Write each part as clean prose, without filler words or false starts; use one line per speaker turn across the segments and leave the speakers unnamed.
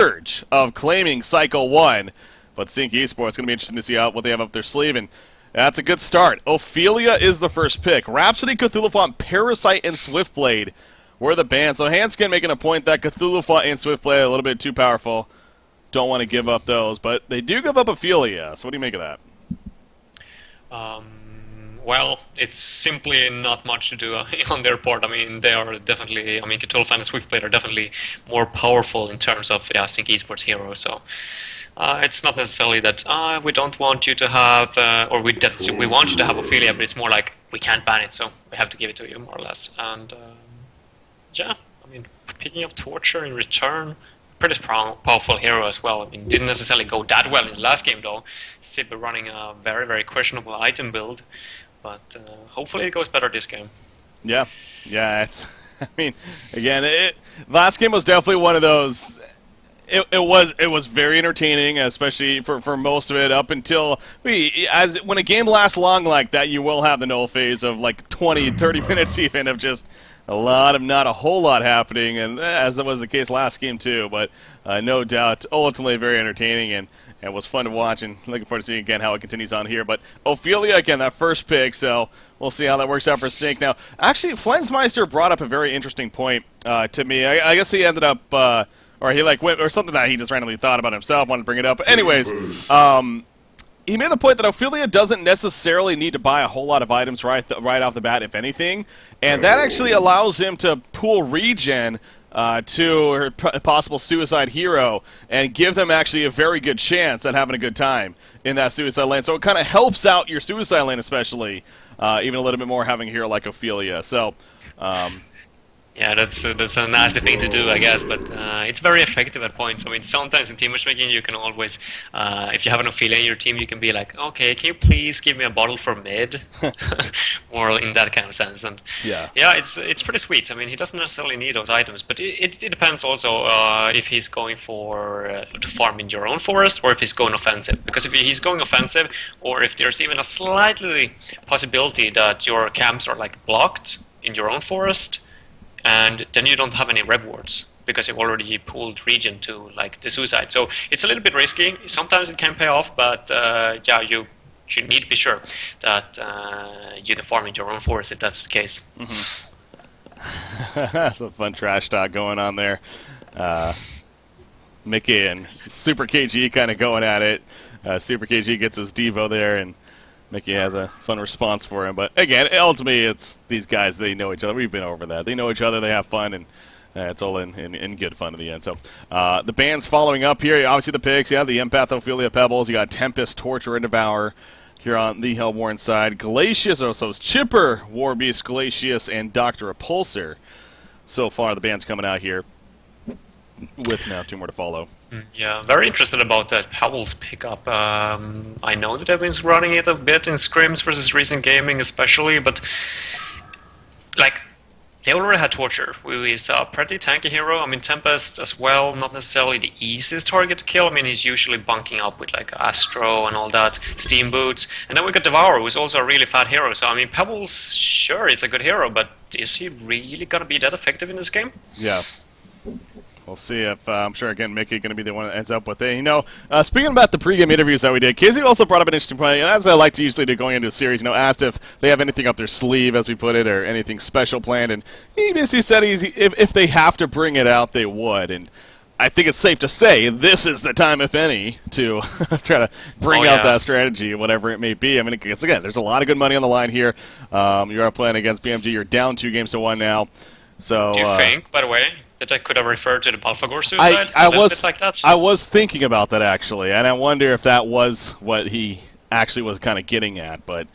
verge of claiming Cycle 1. But Sync Esports going to be interesting to see what they have up their sleeve, and that's a good start. Ophelia is the first pick. Rhapsody, Cthulhu, Parasite, and Swiftblade were the bans. So Handskin making a point that Cthulhu and Swiftblade are a little bit too powerful. Don't want to give up those, but they do give up Ophelia. So what do you make of that?
Well, it's simply not much to do on their part. I mean, they are definitely, Cthulhu and Swiftblade are definitely more powerful in terms of Sync Esports heroes, so it's not necessarily that we don't want you to have, or we want you to have Ophelia, but it's more like we can't ban it, so we have to give it to you, more or less. And yeah, picking up Torture in return, pretty powerful hero as well. Didn't necessarily go that well in the last game though. Sib running a very, very questionable item build, but hopefully it goes better this game.
Yeah, it's. Again, last game was definitely one of those. It was very entertaining, especially for most of it up until when a game lasts long like that, you will have the null phase of like 20, 30 minutes even of just not a whole lot happening, and as it was the case last game too, but no doubt ultimately very entertaining and was fun to watch, and looking forward to seeing again how it continues on here. But Ophelia, again, that first pick, so we'll see how that works out for Sync. Now, actually, Flensmeister brought up a very interesting point to me. I guess he ended up, or he went, or something that he just randomly thought about himself, wanted to bring it up. But anyways, he made the point that Ophelia doesn't necessarily need to buy a whole lot of items right off the bat, if anything, and that actually allows him to pool regen to her possible suicide hero and give them actually a very good chance at having a good time in that suicide lane. So it kind of helps out your suicide lane, especially even a little bit more having a hero like Ophelia. So.
Yeah, that's a nasty thing to do, I guess, but it's very effective at points. Sometimes in team matchmaking you can always, if you have an Ophelia in your team, you can be like, okay, can you please give me a bottle for mid? Or in that kind of sense. And yeah, it's pretty sweet. He doesn't necessarily need those items, but it depends also if he's going for to farm in your own forest or if he's going offensive. Because if he's going offensive, or if there's even a slightly possibility that your camps are blocked in your own forest, and then you don't have any rewards because you've already pulled regen to the suicide. So it's a little bit risky. Sometimes it can pay off, but yeah, you need to be sure that you can farm in your own forest if that's the case.
Mm-hmm. Some fun trash talk going on there. Mickey and Super KG kind of going at it. Super KG gets his Devo there, and Mickey has a fun response for him. But again, ultimately, it's these guys, they know each other. We've been over that. They know each other, they have fun, and it's all in good fun in the end. So the bands following up here, obviously the picks, the Empath, Ophelia, Pebbles. You got Tempest, Torture, and Devour here on the Hellborn side. Glacius, so it's Chipper, Warbeast, Glacius, and Dr. Repulsor. So far, the band's coming out here with now 2 more to follow.
Yeah, very interested about that Pebbles pickup. I know that they've been running it a bit in scrims versus recent gaming especially, but they already had Torture, who is a pretty tanky hero. Tempest as well, not necessarily the easiest target to kill. He's usually bunking up with Astro and all that, Steam Boots. And then we got Devour, who's also a really fat hero. So Pebbles, sure, it's a good hero, but is he really gonna be that effective in this game?
Yeah. We'll see if, I'm sure, again, Mickey going to be the one that ends up with it. Speaking about the pregame interviews that we did, Casey also brought up an interesting point, and as I like to usually do going into a series, asked if they have anything up their sleeve, as we put it, or anything special planned, and he basically said if they have to bring it out, they would, and I think it's safe to say this is the time, if any, to try to bring out that strategy, whatever it may be. Because, again, there's a lot of good money on the line here. You are playing against BMG. You're down 2-1 now. So,
do you think, by the way, that I could have referred to the Balfagor suicide?
I was thinking about that, actually, and I wonder if that was what he actually was kind of getting at. But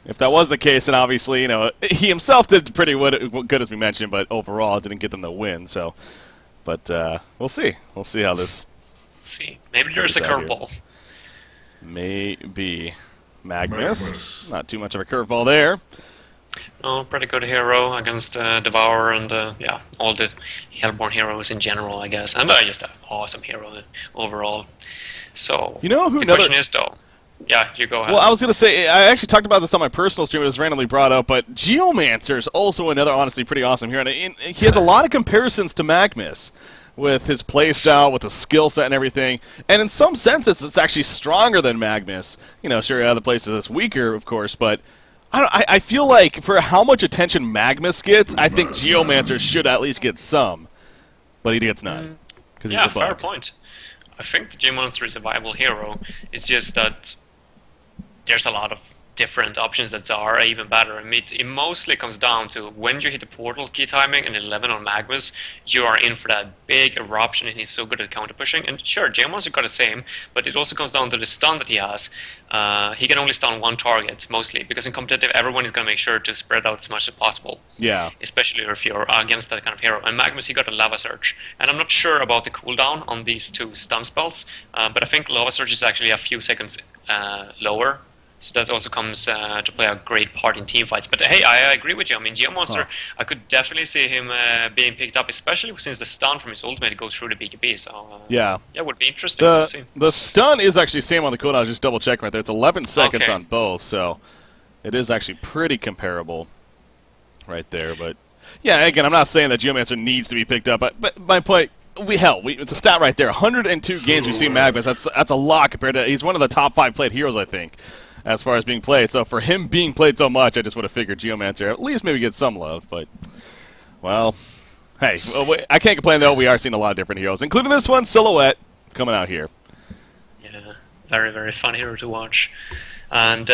if that was the case, then obviously, he himself did pretty good, as we mentioned, but overall didn't get them the win. So, but we'll see. We'll see how this.
Let's see. Maybe there's a curveball.
Maybe. Magnus. Not too much of a curveball there.
No, pretty good hero against Devour and all the Hellborn heroes in general, I guess. And just an awesome hero overall. So the question is, though, yeah, you go ahead.
Well, I was going to say, I actually talked about this on my personal stream. It was randomly brought up, but Geomancer is also another honestly pretty awesome hero. And he has a lot of comparisons to Magnus. with his play style, with the skill set and everything. And in some senses, it's actually stronger than Magnus. You know, sure, other places it's weaker, of course, but I feel like for how much attention Magnus gets, I think Geomancer should at least get some, but he gets none.
Yeah, fair point. I think the Geomancer is a viable hero. It's just that there's a lot of different options that are even better. I mean, it mostly comes down to when you hit the portal key timing and 11 on Magnus, you are in for that big eruption, and he's so good at counter pushing. And sure, Geomonster got the same, but it also comes down to the stun that he has. He can only stun one target mostly, because in competitive, everyone is going to make sure to spread out as much as possible.
Yeah.
Especially if you're against that kind of hero. And Magnus, he got a Lava Surge, and I'm not sure about the cooldown on these two stun spells, but I think Lava Surge is actually a few seconds lower. So that also comes to play a great part in team fights. But hey, I agree with you. I mean, Geomonster, I could definitely see him being picked up, especially since the stun from his ultimate goes through the BKB. So yeah, it would be interesting to see.
The stun is actually same on the cooldown. I was just double checking right there. It's 11 seconds on both, so it is actually pretty comparable right there. But yeah, again, I'm not saying that Geomancer needs to be picked up, but my point. It's a stat right there. 102 games we've seen Magnus. That's a lot compared to. He's one of the top 5 played heroes, I think, as far as being played. So for him being played so much, I just would have figured Geomancer at least maybe get some love. But, well, hey, I can't complain, though. We are seeing a lot of different heroes, including this one, Silhouette, coming out here.
Yeah, very, very fun hero to watch. And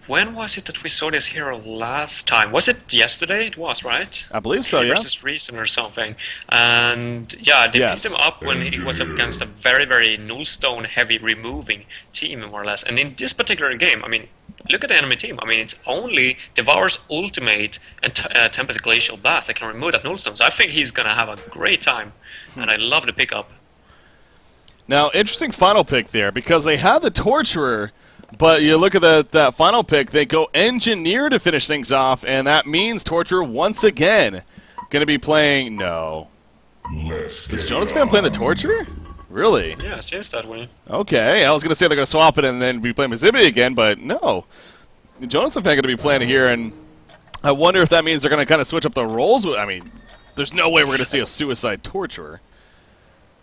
when was it that we saw this hero last time? Was it yesterday? It was, right?
I believe so, yeah.
Versus Reason or something. And yeah, they picked him up when he was up against a very, very nullstone heavy removing team, more or less. And in this particular game, I mean, look at the enemy team. I mean, it's only Devour's ultimate and Tempest Glacial Blast that can remove that nullstone. So I think he's going to have a great time. And I love the pickup.
Now, interesting final pick there, because they have the Torturer. But you look at that final pick, they go Engineer to finish things off, and that means Torturer once again going to be playing... No. Is Jonas Fan playing the Torturer? Really?
Yeah, it seems that way.
Okay, I was going to say they're going to swap it and then be playing Mizibi again, but no. Jonas Fan going to be playing it here, and I wonder if that means they're going to kind of switch up the roles. I mean, there's no way we're going to see a Suicide Torturer.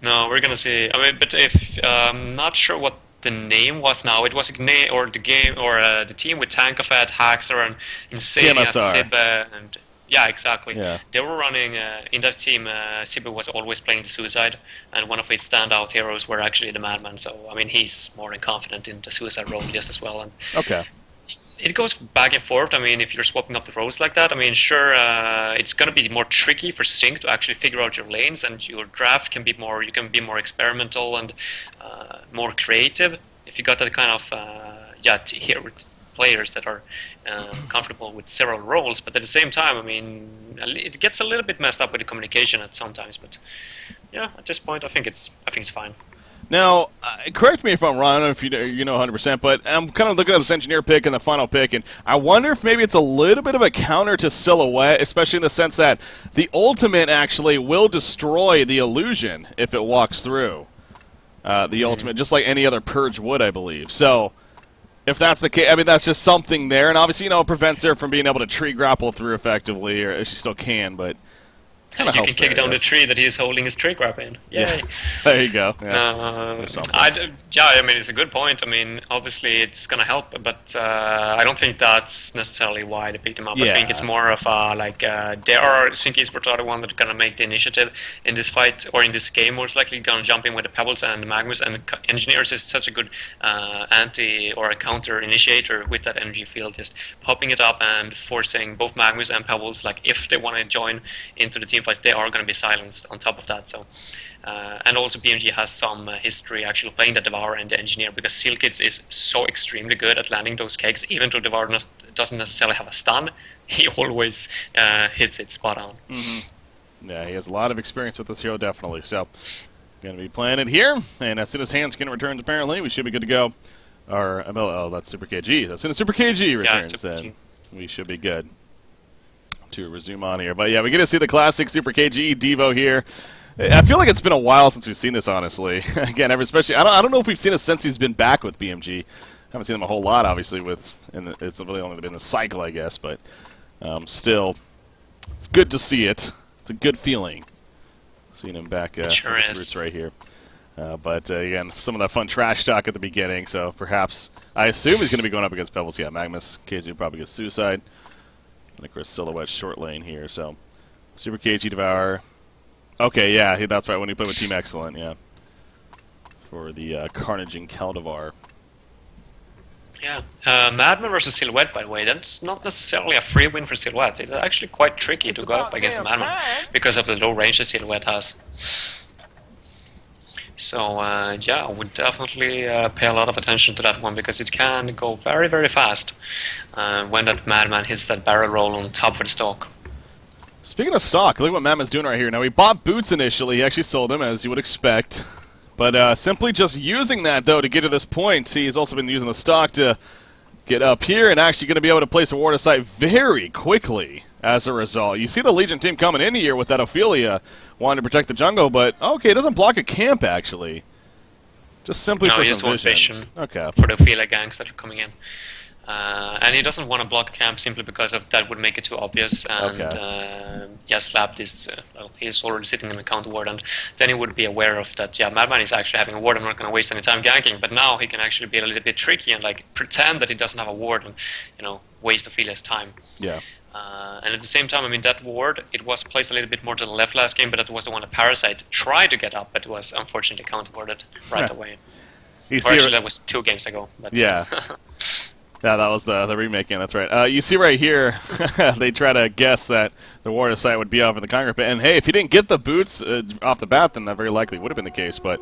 No, we're going to see... I mean, but if... I'm not sure what the name was now. It was the team with Tankafet, Haxor, and Insania, Sibbe, and yeah, exactly. Yeah. They were running in that team. Sibbe was always playing the Suicide, and one of its standout heroes were actually the Madman. So I mean, he's more than confident in the Suicide role just as well. And
okay.
It goes back and forth. I mean, if you're swapping up the roles like that, I mean, sure, it's going to be more tricky for Sync to actually figure out your lanes, and your draft can be more. You can be more experimental and more creative if you got that kind of hero players that are comfortable with several roles. But at the same time, I mean, it gets a little bit messed up with the communication at sometimes. But yeah, at this point, I think it's fine.
Now, correct me if I'm wrong, I don't know if you know 100%, but I'm kind of looking at this Engineer pick and the final pick, and I wonder if maybe it's a little bit of a counter to Silhouette, especially in the sense that the ultimate actually will destroy the illusion if it walks through. The ultimate, just like any other Purge would, I believe. So, if that's the case, I mean, that's just something there, and obviously, it prevents her from being able to tree grapple through effectively, or she still can, but...
You can kick down the tree that he's holding his tree grab in. Yay!
Yeah. There you go.
Yeah. I mean, it's a good point. I mean, obviously it's going to help, but I don't think that's necessarily why they picked him up. Yeah. I think it's more of they are Sync Esports are the one that are going to make the initiative in this fight, or in this game, most likely going to jump in with the Pebbles and the Magnus, and Engineers is such a good anti or a counter initiator with that energy field, just popping it up and forcing both Magnus and Pebbles, like if they want to join into the team fights, they are going to be silenced on top of that. So, and also BMG has some history actually playing the Devour and the Engineer, because Sealkids is so extremely good at landing those kegs. Even though Devour doesn't necessarily have a stun, he always hits it spot on.
Mm-hmm. Yeah, he has a lot of experience with this hero, definitely. So, going to be playing it here, and as soon as Handskin returns, apparently, we should be good to go. Or, that's Super KG. As soon as Super KG returns, then we should be good to resume on here. But yeah, we get to see the classic Super KG Devo here. I feel like it's been a while since we've seen this, honestly. Again, especially I don't know if we've seen it since he's been back with BMG. Haven't seen him a whole lot, obviously. It's really only been a cycle, I guess. But still, it's good to see it. It's a good feeling. Seeing him back
Sure
with his
is.
roots right here. But again, some of that fun trash talk at the beginning, so perhaps I assume he's going to be going up against Pebbles. Yeah, Magnus, KZ probably gets Suicide. And of course, Silhouette short lane here, so Super KG Devour. Okay, yeah, that's right, when he played with Team Excellent, yeah. For the Carnage and Caldevar.
Yeah, Madman versus Silhouette, by the way, that's not necessarily a free win for Silhouette. It's actually quite tricky to go up against Madman because of the low range that Silhouette has. So, yeah, I would definitely pay a lot of attention to that one because it can go very, very fast when that Madman hits that barrel roll on top of the stock.
Speaking of stock, look at what Madman's doing right here. Now, he bought boots initially. He actually sold them, as you would expect. But simply just using that, though, to get to this point, he's also been using the stock to get up here and actually going to be able to place a ward of sight very quickly as a result. You see the Legion team coming in here with that Ophelia wanting to protect the jungle, but okay, it doesn't block a camp, actually. Just simply for some vision. Okay.
For the Ophelia ganks that are coming in. And he doesn't want to block camp simply because of that would make it too obvious. And yeah, Slap is well, he's already sitting in the counter ward, and then he would be aware of that. Yeah, Madman is actually having a ward. I'm not going to waste any time ganking. But now he can actually be a little bit tricky and like pretend that he doesn't have a ward and waste Ophelia's time.
Yeah.
And at the same time, I mean, that ward, it was placed a little bit more to the left last game, but that was the one that Parasite tried to get up, but was unfortunately counter-warded right away. Or actually, that was 2 games ago. But,
yeah. Yeah, that was the remaking, that's right. You see right here, they try to guess that the ward of sight would be off in the concrete pit. And hey, if he didn't get the boots off the bat, then that very likely would have been the case. But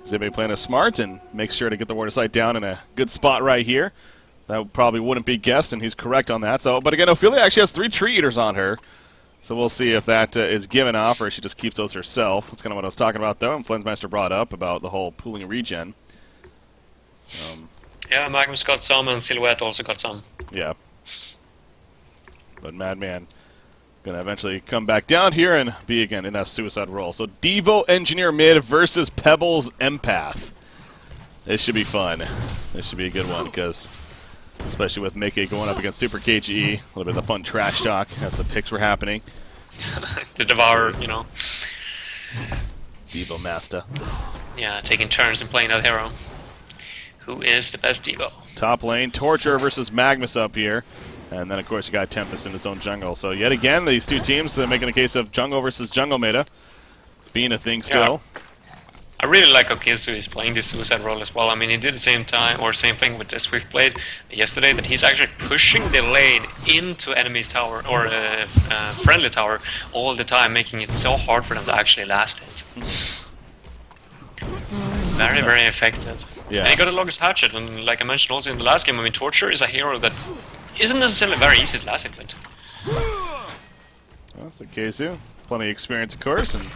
Zibbe playing it smart and makes sure to get the ward of sight down in a good spot right here. That probably wouldn't be guessed, and he's correct on that. So, but again, Ophelia actually has 3 tree eaters on her. So we'll see if that is given off or she just keeps those herself. That's kind of what I was talking about, though, and Flensmeister brought up about the whole pooling regen.
Yeah, Magnus got some, and Silhouette also got some.
Yeah. But Madman going to eventually come back down here and be, again, in that suicide role. So Devo Engineer mid versus Pebbles Empath. This should be fun. This should be a good one, because especially with Mickey going up against Super KGE, a little bit of the fun trash talk as the picks were happening.
The Devour,
Devo Master.
Yeah, taking turns and playing that hero. Who is the best Devo?
Top lane, Torture versus Magnus up here. And then, of course, you got Tempest in its own jungle. So, yet again, these 2 teams making a case of jungle versus jungle meta being a thing still.
Yeah. I really like how Kinsu is playing this suicide role as well. I mean, he did the same thing with the Swift Blade yesterday, that he's actually pushing the lane into enemy's tower, or friendly tower, all the time, making it so hard for them to actually last it. Very, very effective.
Yeah.
And he got the longest hatchet, and like I mentioned also in the last game, I mean, Torture is a hero that isn't necessarily very easy to last it with.
Well, that's the case here. Plenty of experience, of course, and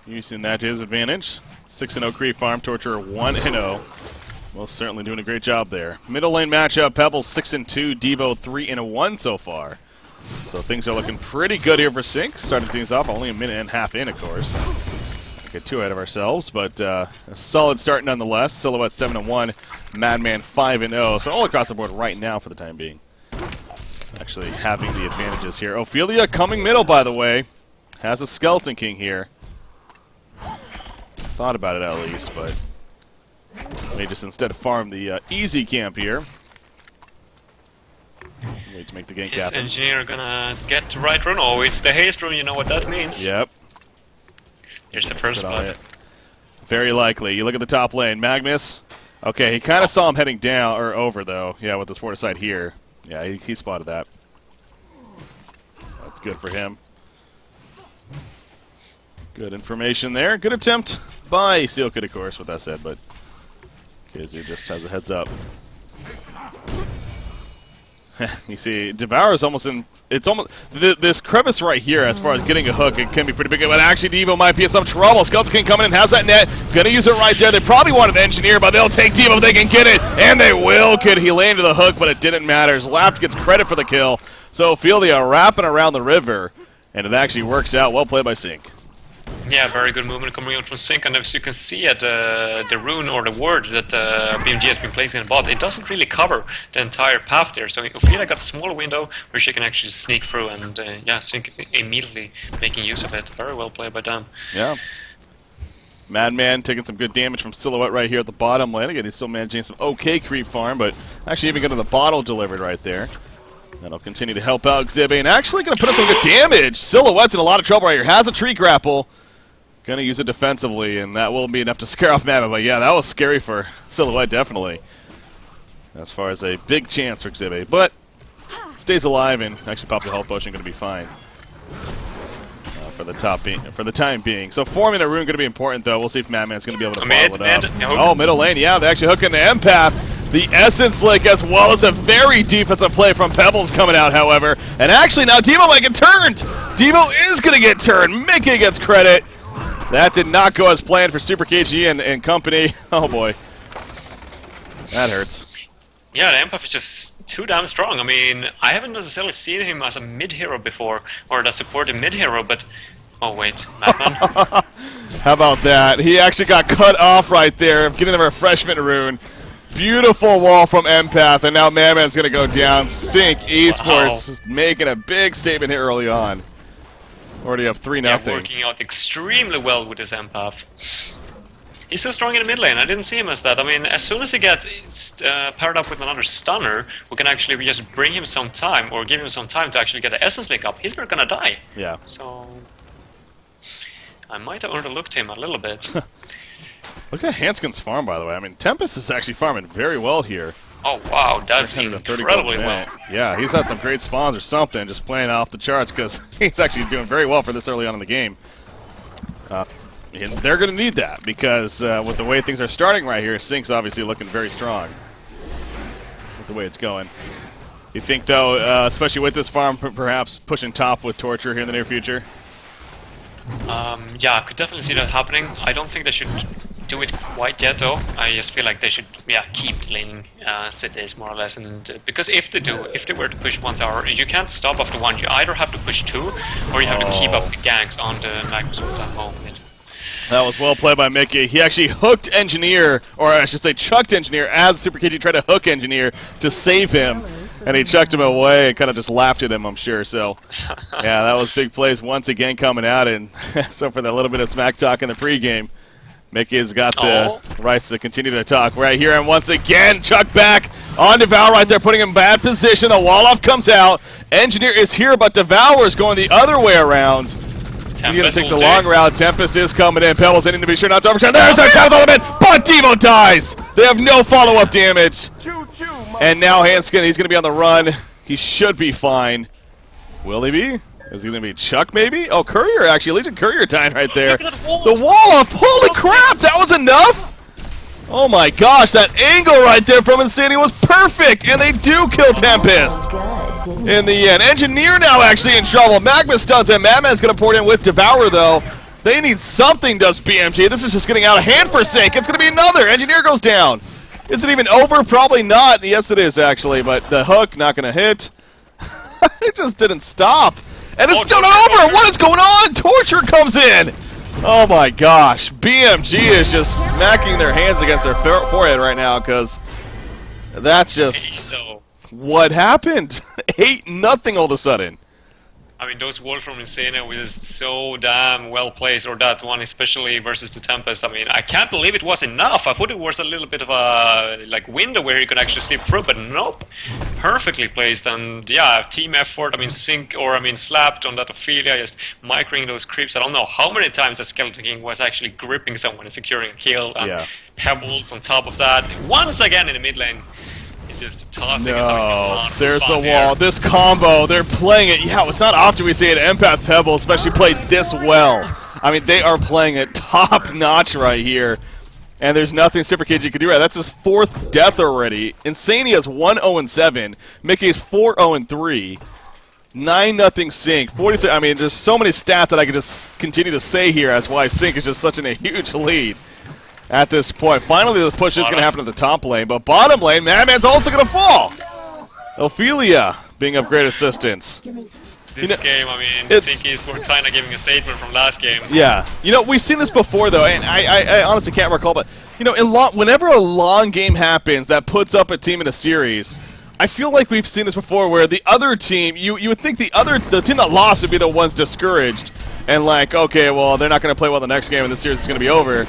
using that to his advantage. 6-0 Cree Farm, Torture 1-0. Most certainly doing a great job there. Middle lane matchup, Pebbles 6-2, Devo 3-1 so far. So things are looking pretty good here for Sync. Starting things off only a minute and a half in, of course. Get too ahead of ourselves, but a solid start nonetheless. Silhouette 7-1, Madman 5-0. So all across the board right now for the time being. Actually having the advantages here. Ophelia coming middle, by the way. Has a Skeleton King here. Thought about it at least, but may just instead farm the easy camp here. Wait to make the gank happen.
Engineer gonna get the right rune. Oh, it's the haste rune, you know what that means.
Yep.
Here's the first blood.
Very likely. You look at the top lane. Magnus. Okay, he kind of saw him heading down, or over, though. Yeah, with the Sport side here. Yeah, he spotted that. That's good for him. Good information there. Good attempt by Sealkid, of course, with that said, but Kizu just has a heads up. You see, Devour's almost in. It's almost this crevice right here. As far as getting a hook, it can be pretty big. But actually, Devo might be in some trouble. Skeleton King coming in, has that net. Gonna use it right there. They probably wanted the engineer, but they'll take Devo if they can get it, and they will. He landed the hook, but it didn't matter. Zlap gets credit for the kill. So Ophelia wrapping around the river, and it actually works out. Well played by Sync.
Yeah, very good movement coming out from Sync, and as you can see at the rune or the word that BMG has been placing in the bot, it doesn't really cover the entire path there, so Ophelia got a small window where she can actually sneak through, and yeah, Sync immediately making use of it. Very well played by them.
Yeah. Madman taking some good damage from Silhouette right here at the bottom lane. Again, he's still managing some okay creep farm, but actually even getting the bottle delivered right there. That'll continue to help out Xibbe, and actually going to put up some good damage. Silhouette's in a lot of trouble right here. Has a tree grapple. Going to use it defensively, and that will be enough to scare off Madman. But yeah, that was scary for Silhouette, definitely. As far as a big chance for Xibbe. But stays alive and actually pops a health potion, going to be fine. For the time being. So forming a rune going to be important, though. We'll see if Madman's going to be able to follow it up. Oh, middle lane, yeah. They actually hook in the empath. The Essence Lick, as well as a very defensive play from Pebbles coming out, however. And actually, now Devo might get turned. Devo is going to get turned. Mickey gets credit. That did not go as planned for Super KG and company. Oh, boy. That hurts.
Yeah, the empath is just too damn strong. I mean, I haven't necessarily seen him as a mid-hero before, or that supported mid-hero, but... Oh, wait. Madman?
How about that? He actually got cut off right there, getting the refreshment rune. Beautiful wall from Empath, and now Madman's going to go down. Sync Esports making a big statement here early on. Already up 3-0.
Yeah, working out extremely well with his Empath. He's so strong in the mid lane. I didn't see him as that. I mean, as soon as he gets paired up with another stunner, we can actually just bring him some time, or give him some time to actually get the Essence Link up. He's not going to die.
Yeah.
So... I might have overlooked him a little bit.
Look at Hanskin's farm, by the way. I mean, Tempest is actually farming very well here.
Oh, wow, that's incredibly well.
Yeah, he's had some great spawns or something, just playing off the charts, because he's actually doing very well for this early on in the game. And they're going to need that, because with the way things are starting right here, Sync's obviously looking very strong with the way it's going. You think, though, especially with this farm, perhaps pushing top with Torture here in the near future?
Yeah, I could definitely see that happening. I don't think they should do it quite yet, though. I just feel like they should, yeah, keep laning cities more or less. And because if they were to push one tower, you can't stop after one. You either have to push two, or you have to keep up the ganks on the Magnus at that moment.
That was well played by Mickey. He actually hooked Engineer, or I should say chucked Engineer, as Super KG tried to hook Engineer to save him. And he chucked him away and kind of just laughed at him, I'm sure. So, yeah, that was big plays once again coming out. And so for that little bit of smack talk in the pregame, Mickey's got the rights to continue to talk right here. And once again, Chuck back on Devour right there, putting him in bad position. The wall-off comes out. Engineer is here, but Devour's going the other way around. He's going to take the long route. Tempest is coming in. Pebbles needing to be sure not to overshine. There's a shot with element, but Devo dies. They have no follow-up damage. And now Hanskin, he's going to be on the run. He should be fine. Will he be? Is he going to be Chuck, maybe? Oh, Courier, actually. Legion Courier died right there. The wall up. Holy crap, that was enough? Oh, my gosh. That angle right there from Insanity was perfect. And they do kill Tempest in the end. Engineer now actually in trouble. Magma stuns him. Madman's going to pour it in with Devourer, though. They need something, does BMG. This is just getting out of hand for Sync. It's going to be another. Engineer goes down. Is it even over? Probably not. Yes, it is, actually. But the hook, not going to hit. It just didn't stop. And it's still not over. What is going on? Torture comes in. Oh, my gosh. BMG is just smacking their hands against their forehead right now because that's just what happened. 8-0 all of a sudden.
I mean, those walls from Insane was so damn well placed, or that one especially versus the Tempest. I mean, I can't believe it was enough. I thought it was a little bit of a window where you could actually slip through, but nope, perfectly placed. And yeah, team effort. I mean, slapped on that Ophelia, just microing those creeps. I don't know how many times the Skeleton King was actually gripping someone and securing a kill. And Pebbles on top of that. Once again in the mid lane. He's just tossing
there's the wall. This combo, they're playing it. Yeah, it's not often we see an Empath Pebble, especially played this well. I mean, they are playing it top notch right here. And there's nothing Super KG could do right. That's his 4th death already. Insania's 1-0-7. Mickey's 4-0-3. 9-0 Sync. 46. I mean, there's so many stats that I could just continue to say here as why Sync is just such a huge lead at this point. Finally, the push is going to happen at the top lane, but bottom lane, Madman's also going to fall. Ophelia being of great assistance.
this game. I mean, Zinkies were kind of giving a statement from last game.
Yeah. You know, we've seen this before, though, and I honestly can't recall, but, you know, whenever a long game happens that puts up a team in a series, I feel like we've seen this before where the other team, you would think the team that lost would be the ones discouraged and like, okay, well, they're not going to play well the next game and the series is going to be over.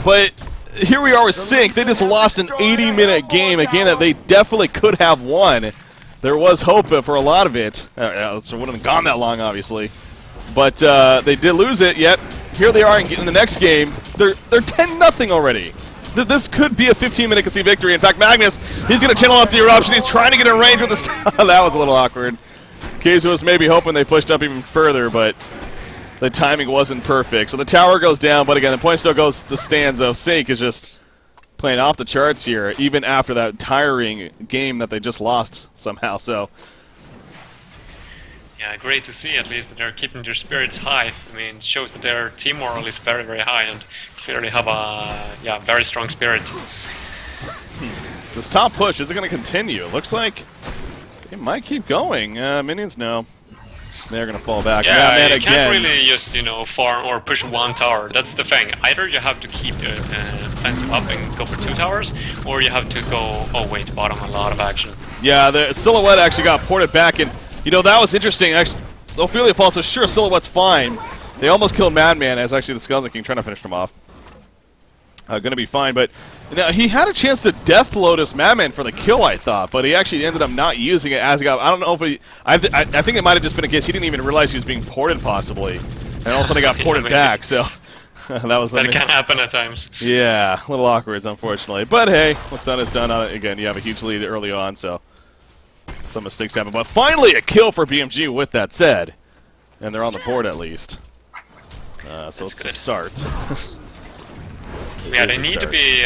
But here we are with Sync. They just lost an 80-minute game, a game that they definitely could have won. There was hope for a lot of it. So it wouldn't have gone that long, obviously. But they did lose it, yet here they are in the next game. They're 10-0 already. This could be a 15-minute casino victory. In fact, Magnus, he's going to channel up the eruption. He's trying to get in range with the that was a little awkward. Case was maybe hoping they pushed up even further, but the timing wasn't perfect. So the tower goes down, but again, the point still goes to Stanzo. Sync is just playing off the charts here, even after that tiring game that they just lost somehow. So,
yeah, great to see at least that they're keeping their spirits high. I mean, it shows that their team morale is very, very high and clearly have a very strong spirit.
This top push, is it going to continue? It looks like it might keep going. Minions, no. They're going to fall back.
Yeah, you
again.
can't really just, you know, farm or push one tower. That's the thing. Either you have to keep the offensive up and go for 2 towers, or you have to go, oh wait, bottom, a lot of action.
Yeah, the Silhouette actually got ported back, and, you know, that was interesting. Actually, Ophelia falls, so sure, Silhouette's fine. They almost killed Madman as actually the Skeleton King trying to finish him off. Going to be fine, but you know, he had a chance to Death Lotus Madman for the kill, I thought, but he actually ended up not using it as he got. I don't know if he. I think it might have just been a case he didn't even realize he was being ported, possibly, and all of a sudden he got ported back. So that was.
That can happen at times.
Yeah, a little awkward, unfortunately, but hey, what's done is done. Again, you have a huge lead early on, so some mistakes happen. But finally, a kill for BMG. With that said, and they're on the board at least. So it's a start.
Yeah, they need to be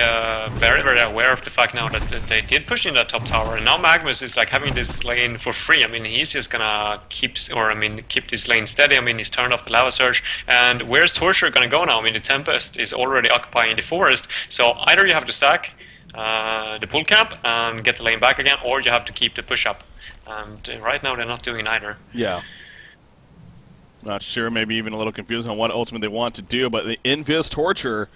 very, very aware of the fact now that they did push in that top tower, and now Magnus is like having this lane for free. I mean, he's just gonna keep this lane steady. I mean, he's turned off the lava surge, and where's Torture gonna go now? I mean, the Tempest is already occupying the forest, so either you have to stack the pull camp and get the lane back again, or you have to keep the push up. And right now they're not doing either.
Yeah. Not sure, maybe even a little confused on what ultimately they want to do, but the Invis Torture.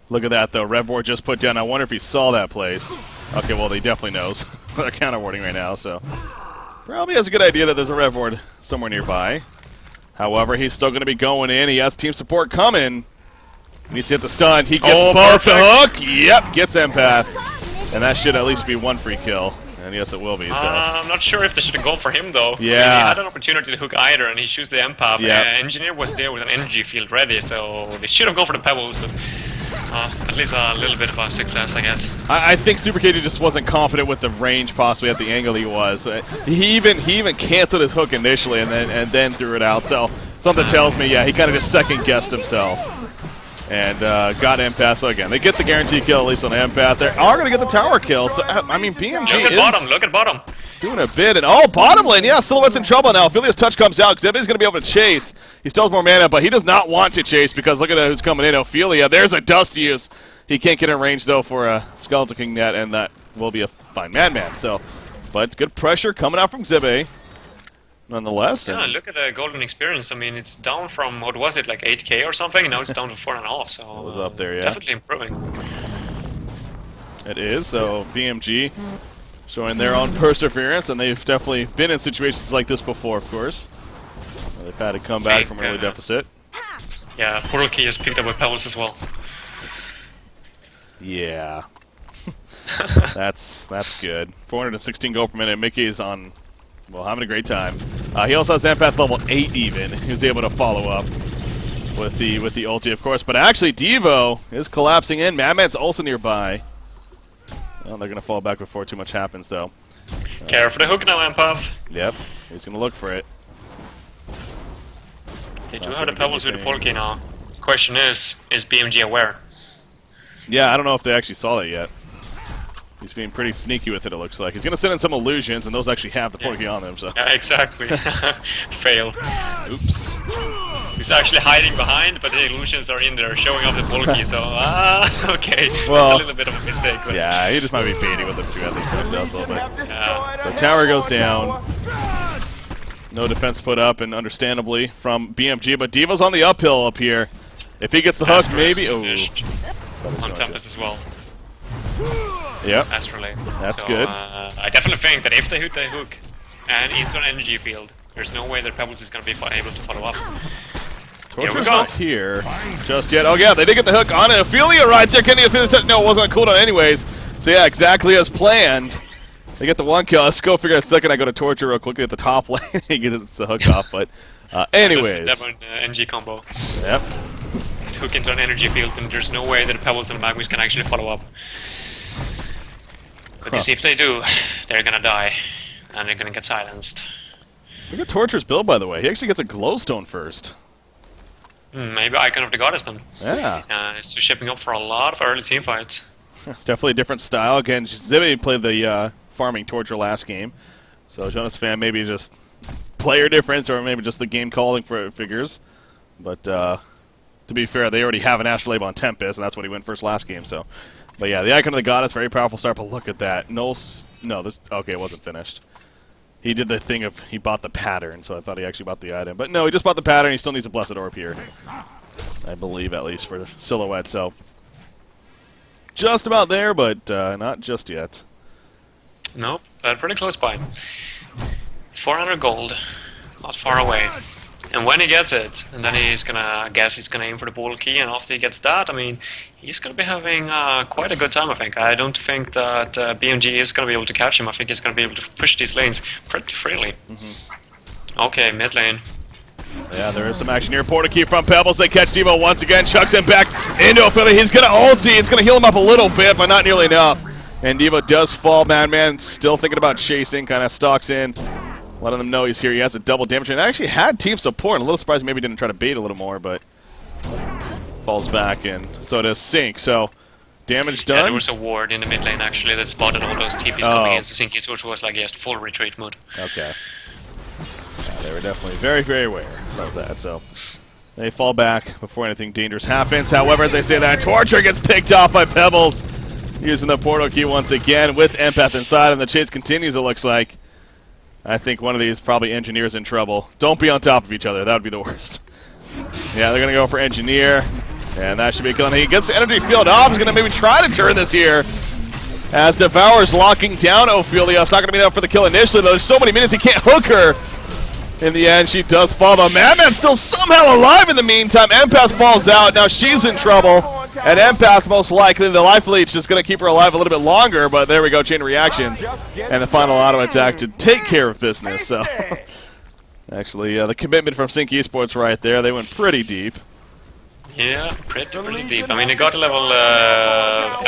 Look at that, though. Revward just put down. I wonder if he saw that placed. Okay, well, he definitely knows. They're counter-warding right now, so probably has a good idea that there's a Revward somewhere nearby. However, he's still going to be going in. He has team support coming. He needs to hit the stun. He gets both the hook. Yep, gets Empath. And that should at least be one free kill. And yes, it will be. So
I'm not sure if they should have gone for him, though.
Yeah.
I mean, he had an opportunity to hook either, and he shoots the Empath.
Yep.
Engineer was there with an energy field ready, so they should have gone for the Pebbles, but at least a little bit of a success, I guess.
I think Super KD just wasn't confident with the range, possibly at the angle he was. He even canceled his hook initially, and then threw it out. So something tells me, yeah, he kind of just second guessed himself, and got Empath. So again, they get the guaranteed kill at least on Empath. They are going to get the tower kill. So I mean, BMG
Look at bottom.
Doing a bit, and bottom lane, yeah, Silhouette's in trouble now. Ophelia's touch comes out, because Zebby's going to be able to chase. He still has more mana, but he does not want to chase, because look at who's coming in. Ophelia, there's a dust use. He can't get in range, though, for a Skeleton King net, and that will be a fine Madman. So, but good pressure coming out from Zebby, nonetheless.
Yeah, look at the golden experience. I mean, it's down from, what was it, like 8k or something? Now it's down to 4.5, so
it was up there, yeah.
Definitely improving.
It is, so BMG showing their own perseverance, and they've definitely been in situations like this before, of course. They've had to come back from early deficit.
Yeah, Portal Key has picked up with Pebbles as well.
Yeah. that's good. 416 gold per minute. Mickey's on, well, having a great time. He also has Empath level 8 even. He was able to follow up with the ulti, of course. But actually, Devo is collapsing in. Madman's also nearby. Well, they're going to fall back before too much happens, though.
Care for the hook now, Empath.
Yep, he's going to look for it.
They do have the Pebbles with the Portal Key now. Question is BMG aware?
Yeah, I don't know if they actually saw that yet. He's being pretty sneaky with it, it looks like. He's going to send in some illusions, and those actually have the Portal Key on them, so.
Yeah, exactly. Fail.
Oops.
He's actually hiding behind, but the illusions are in there, showing off the Portal Key, so, okay.
Well,
that's a little bit of a mistake. But
yeah, he just might be baiting with them too at this point, a little bit.
Yeah.
So tower goes down. No defense put up, and understandably from BMG, but Diva's on the uphill up here. If he gets the hook, maybe. Oh,
on Tempest as well.
Yep.
Astrally.
That's
so,
good.
I definitely think that if they hit the hook and into an energy field, there's no way that Pebbles is going to be able to follow up.
Torture's not here just yet. Oh yeah, they did get the hook on it. Ophelia right there. Can Ophelia touch? No, it wasn't a cooldown anyways. So yeah, exactly as planned. They get the one kill. Let's go figure out a second. I go to Torture real quickly at the top lane. He gets the hook off, but anyways.
That's an NG combo.
Yep.
It's hook into an energy field, and there's no way that the Pebbles and the Magmus can actually follow up. But you see, if they do, they're gonna die, and they're gonna get silenced.
Look at Torture's build, by the way. He actually gets a glowstone first.
Maybe Icon of the Goddess then.
Yeah.
So shipping up for a lot of early team fights.
It's definitely a different style. Again, Zibby played the farming Torture last game. So Jonas fan, maybe just player difference or maybe just the game calling for figures. But to be fair, they already have an Astrolabe on Tempest, and that's what he went first last game. So, but yeah, the Icon of the Goddess, very powerful start. But look at that. No, this okay, it wasn't finished. He did the thing of he bought the pattern, so I thought he actually bought the item. But no, he just bought the pattern. He still needs a Blessed Orb here, I believe, at least for Silhouette. So just about there, but not just yet.
Nope, but pretty close by. 400 gold, not far away. And when he gets it, and then he's gonna, I guess he's gonna aim for the ball key, and after he gets that, I mean, he's gonna be having quite a good time, I think. I don't think that BMG is gonna be able to catch him. I think he's gonna be able to push these lanes pretty freely. Okay, mid lane.
Yeah, there is some action here. Porta key from Pebbles. They catch Devo once again. Chucks him back into Ophelia. He's gonna ulti. It's gonna heal him up a little bit, but not nearly enough. And Devo does fall. Madman still thinking about chasing. Kind of stalks in, letting them know he's here. He has a double damage, and actually had team support. I'm a little surprised maybe didn't try to bait a little more, but falls back, and so does Sync. So damage done.
Yeah, there was a ward in the mid lane actually that spotted all those TPs coming in, so Sync which was like just full retreat mode.
Okay. Yeah, they were definitely very, very aware of that. So they fall back before anything dangerous happens. However, as I say that, Torture gets picked off by Pebbles, using the portal key once again with Empath inside, and the chase continues, it looks like. I think one of these probably Engineer's in trouble. Don't be on top of each other. That would be the worst. Yeah, they're going to go for Engineer, and that should be a kill. And he gets the energy field off. He's going to maybe try to turn this here. As Devour's locking down Ophelia. It's not going to be enough for the kill initially, though. There's so many minutes he can't hook her. In the end, she does fall, though. Madman's still somehow alive in the meantime. Empath falls out. Now she's in trouble. And Empath, most likely, the life leech is going to keep her alive a little bit longer, but there we go, chain reactions. And the final auto attack to take care of business. So, actually, the commitment from Sync Esports right there. They went pretty deep.
Yeah, pretty deep. I mean, he got a level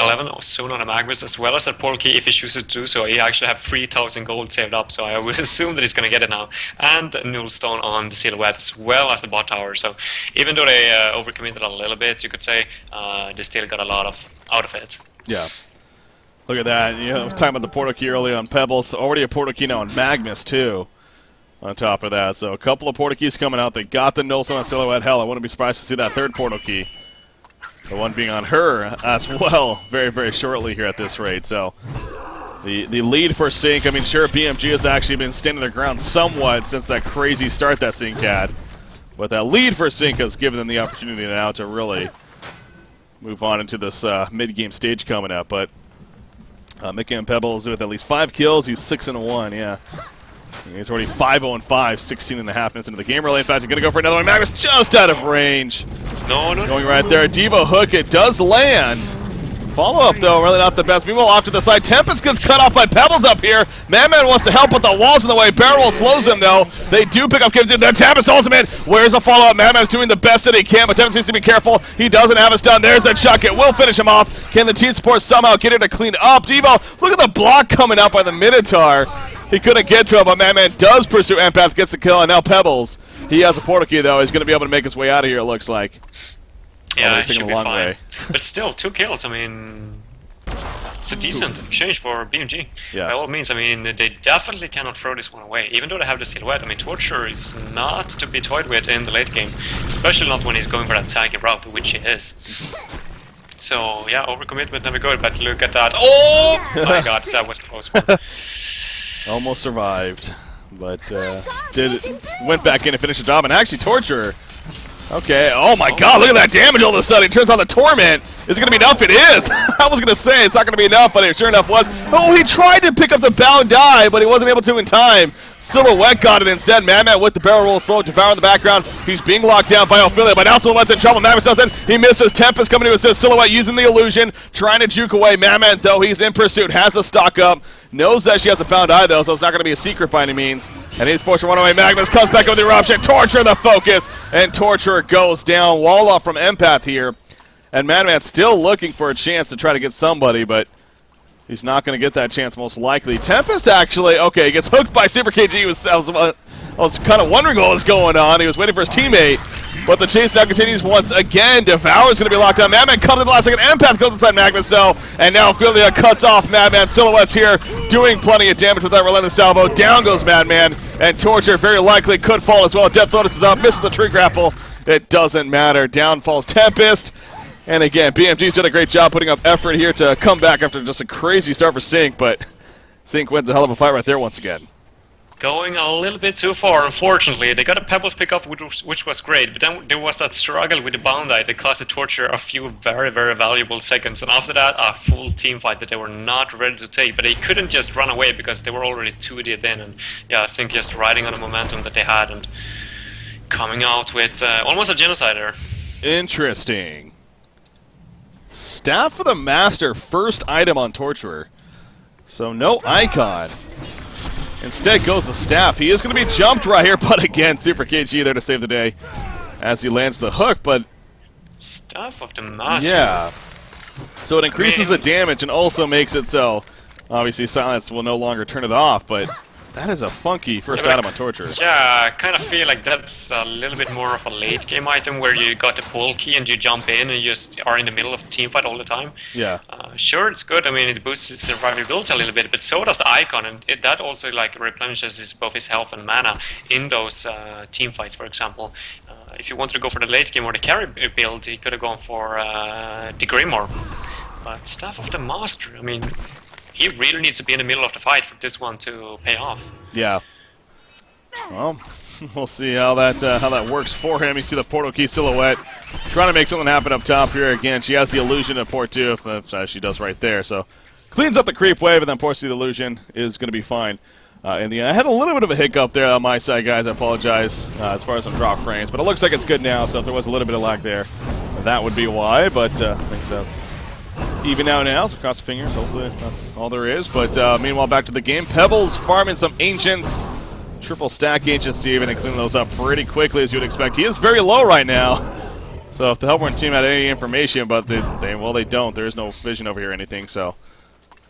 11 or soon on a Magus, as well as a portal key if he chooses to do so. He actually have 3,000 gold saved up, so I would assume that he's going to get it now. And a Nullstone on the Silhouette, as well as the bot tower. So even though they overcommitted a little bit, you could say, they still got a lot out of it.
Yeah. Look at that. You know, talking about the portal key early on Pebbles. Already a portal key now on Magnus, too. On top of that, so a couple of portal keys coming out. They got the Nullstone on Silhouette. Hell, I wouldn't be surprised to see that third portal key. The one being on her as well, very, very shortly here at this rate. So the lead for Sync. I mean, sure, BMG has actually been standing their ground somewhat since that crazy start that Sync had, but that lead for Sync has given them the opportunity now to really move on into this mid-game stage coming up. But Mickey and Pebbles with at least 5 kills. He's 6-1. Yeah. He's already 5-0-5, 16 and a half minutes into the game. Really, in fact, you're going to go for another one. Magnus just out of range.
No.
Going right there. Devo hook. It does land. Follow-up, though, really not the best. Meanwhile, off to the side, Tempest gets cut off by Pebbles up here. Madman wants to help, but the wall's in the way. Barrel slows him, though. They do pick up Gibbs. The Tempest ultimate. Where's the follow-up? Madman's doing the best that he can, but Tempest needs to be careful. He doesn't have a stun. There's a chuck. It will finish him off. Can the team support somehow get him to clean up? Devo, look at the block coming up by the Minotaur. He couldn't get to him, but Madman does pursue Empath, gets the kill, and now Pebbles. He has a portal key, though. He's going to be able to make his way out of here, it looks like.
Yeah, it should be fine. But still, 2 kills, I mean, it's a decent exchange for BMG.
Yeah.
By all means, I mean, they definitely cannot throw this one away. Even though they have the Silhouette, I mean, Torture is not to be toyed with in the late game. Especially not when he's going for that tanky route, which he is. So, yeah, overcommitment, never good, but look at that. Oh my god, that was close one.
Almost survived. but went back in and finished the job, and actually Torture. Okay, oh my god, look at that damage all of a sudden. It turns on the Torment. Is it going to be enough? It is! I was going to say it's not going to be enough, but it sure enough was. Oh, he tried to pick up the bound die, but he wasn't able to in time. Silhouette got it instead. Madman with the barrel roll slow. Devour in the background. He's being locked down by Ophelia, but now Silhouette's in trouble. Madman says it. He misses. Tempest coming to assist. Silhouette using the illusion, trying to juke away. Madman, though, he's in pursuit. Has a stock up. Knows that she has a bound eye, though, so it's not going to be a secret by any means. And he's forced to run away. Magnus comes back with the eruption. Torture the focus. And Torture goes down. Wall off from Empath here. And Madman's still looking for a chance to try to get somebody, but he's not going to get that chance most likely. Tempest actually, okay, he gets hooked by Super KG. I was kind of wondering what was going on. He was waiting for his teammate, but the chase now continues once again. Devour's going to be locked down. Madman comes in the last second. Empath goes inside Magnus, though, and now Ophelia cuts off Madman. Silhouette's here doing plenty of damage with that relentless salvo. Down goes Madman, and Torture very likely could fall as well. Death Lotus is up, misses the tree grapple. It doesn't matter. Down falls Tempest. And again, BMG's done a great job putting up effort here to come back after just a crazy start for Sync, but Sync wins a hell of a fight right there once again.
Going a little bit too far, unfortunately. They got a Pebbles pickup, which was great, but then there was that struggle with the bound eye that caused the Torture a few very, very valuable seconds, and after that, a full team fight that they were not ready to take, but they couldn't just run away because they were already too deep in, and yeah, Sync just riding on the momentum that they had and coming out with almost a genocider.
Interesting. Staff of the Master, first item on Torturer. So no icon. Instead goes the staff. He is going to be jumped right here, but again, Super KG there to save the day as he lands the hook, but...
Staff of the Master.
Yeah. So it increases the damage and also makes it so, obviously Silence will no longer turn it off, but... That is a funky first item on Torture.
Yeah, I kind of feel like that's a little bit more of a late game item where you got the pull key and you jump in and you just are in the middle of a team fight all the time.
Yeah.
Sure, it's good. I mean, it boosts his survivability a little bit, but so does the icon, and that also like replenishes both his health and mana in those team fights. For example, if you wanted to go for the late game or the carry build, you could have gone for the Grimoire. But Staff of the Master, I mean. He really needs to be in the middle of the fight for this one to pay off. Yeah.
Well, we'll see how that works for him. You see the portal key Silhouette trying to make something happen up top here. Again, she has the illusion of port 2, as she does right there. So cleans up the creep wave, and then ports the illusion is going to be fine. In the end, I had a little bit of a hiccup there on my side, guys. I apologize as far as some drop frames, but it looks like it's good now. So if there was a little bit of lag there, that would be why. But I think so. Even out now, so cross the fingers, hopefully that's all there is. But meanwhile, back to the game. Pebbles farming some Ancients. Triple stack Ancients even, and cleaning those up pretty quickly as you would expect. He is very low right now. So if the Hellborn team had any information, but they don't. There is no vision over here or anything, so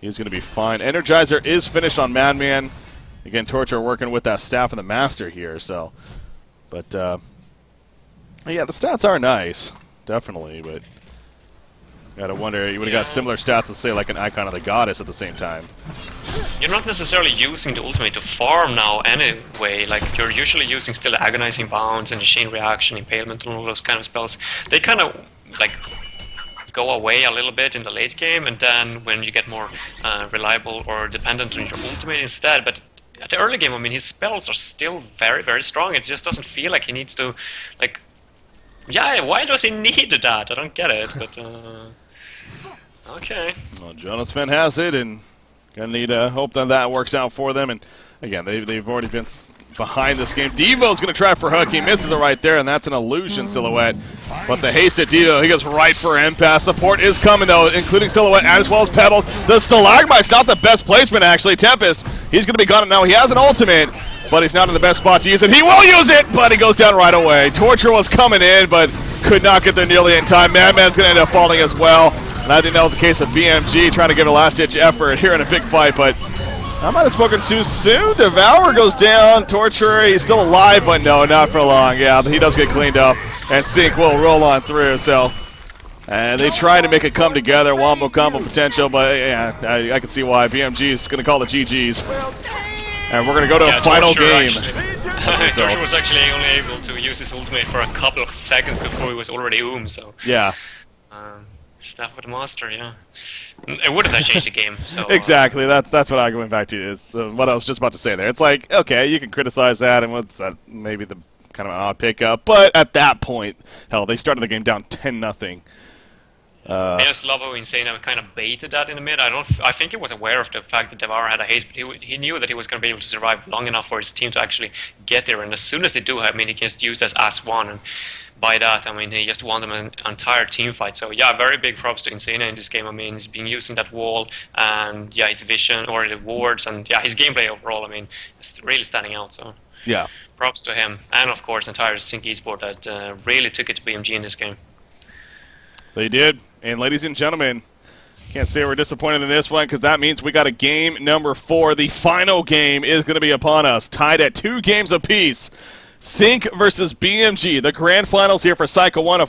he's going to be fine. Energizer is finished on Madman. Again, Torture working with that Staff of the Master here, so. But, yeah, the stats are nice, definitely, but... Gotta wonder, you would have got similar stats, let's say, like an Icon of the Goddess at the same time.
You're not necessarily using the ultimate to farm now anyway, like you're usually using still Agonizing Bounds and the Chain Reaction, Impalement and all those kind of spells. They kind of, like, go away a little bit in the late game, and then when you get more reliable or dependent on your ultimate instead, but at the early game, I mean, his spells are still very, very strong. It just doesn't feel like he needs to, like... Yeah, why does he need that? I don't get it, but... Okay.
Well, Jonas Finn has it, and gonna need to hope that works out for them. And again, they've already been behind this game. Devo's gonna try for hook. He misses it right there, and that's an illusion Silhouette. But the haste at Devo, he goes right for Empath. Support is coming though, including Silhouette as well as Pebbles. The Stalagmite's not the best placement actually. Tempest, he's gonna be gone now. He has an ultimate, but he's not in the best spot to use it. He will use it, but he goes down right away. Torture was coming in, but could not get there nearly in time. Madman's gonna end up falling as well. And I think that was the case of BMG trying to give a last-ditch effort here in a big fight, but I might have spoken too soon. Devour goes down. Torturer, he's still alive, but no, not for long. Yeah, he does get cleaned up, and Sync will roll on through. So, and they try to make it come together. Wombo combo potential, but yeah, I can see why. BMG is going to call the GGs. And we're going to go to a final game.
Torture was actually only able to use his ultimate for a couple of seconds before he was already so.
Yeah.
Stuff with the master, yeah. It wouldn't have changed the game. So
Exactly. That's what I went back to is what I was just about to say there. It's like, okay, you can criticize that, and what's that? Maybe the kind of an odd pickup, but at that point, hell, they started the game down 10-0.
I just love how Insane kind of baited that in the mid. I think he was aware of the fact that Devar had a haste, but he knew that he was going to be able to survive long enough for his team to actually get there. And as soon as they do, I mean, he can just use this as one, and by that, I mean, he just won them an entire team fight. So yeah, very big props to Insane in this game. I mean, he's been using that wall, and yeah, his vision or the wards, and yeah, his gameplay overall. I mean, it's really standing out. So
Yeah.
props to him, and of course, entire Sync Esport that really took it to BMG in this game.
They did. And ladies and gentlemen, can't say we're disappointed in this one because that means we got a game number 4. The final game is going to be upon us, tied at 2 games apiece. Sync versus BMG, the grand finals here for Cycle 1 of